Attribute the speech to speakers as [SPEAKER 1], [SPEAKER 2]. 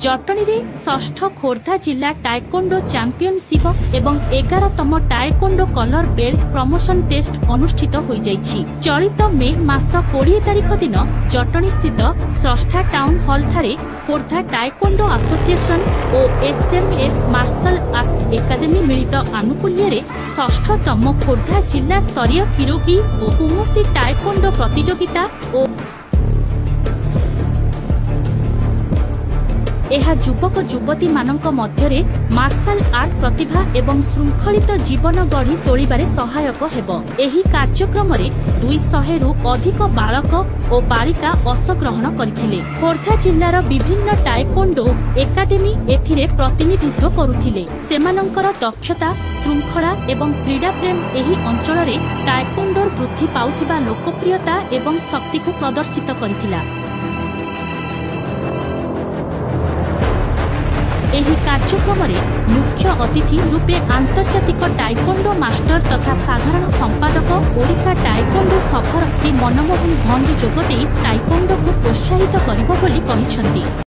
[SPEAKER 1] जटणी रे षष्ठ खोर्धा जिला टाइकोंडो चैंपियनशिप एवं 11तम taekwondo colour belt promotion test अनुष्ठित होई जाइछि। चलित मे मास 20 तारिख दिन जटणी स्थित स्रष्टा टाउन हॉल ठारे खोर्धा टाइकोंडो एसोसिएशन और एसएमएस मार्शल आर्ट्स एकाडेमी मिलित आनुकूल्य रे षष्ठतम खोर्धा जिला स्तरीय किरोगी और कुमोसी टाइकोंडो प्रतियोगिता और एहा युवक युवती मानक मध्यरे मार्शल आर्ट प्रतिभा एवं श्रृंखलित जीवन गढ़ी तोलिबारे सहायक हेबो। एही कार्यक्रम रे 200 रु अधिक बालक और बालिका अंशग्रहण करथिले। खोर्धा जिल्लार विभिन्न टाइकोंडो एकाडेमी एथिरे प्रतिनिधित्व करुथिले। सेमानंकर दक्षता श्रृंखला एवं क्रीडा प्रेम एही अंचल रे टाइकोंडोर वृद्धि पाउथिबा लोकप्रियता एवं शक्ति को प्रदर्शित करथिला। एही कार्यक्रम रे मुख्य अतिथि रूपे आंतर्जातिक टाइकोंडो मास्टर तथा साधारण संपादक ओडिशा टाइकोंडो सफर श्री मनमोहन भंज जोगदेई टाइकोंडो को प्रोत्साहित करिबो बोली कहिसंती।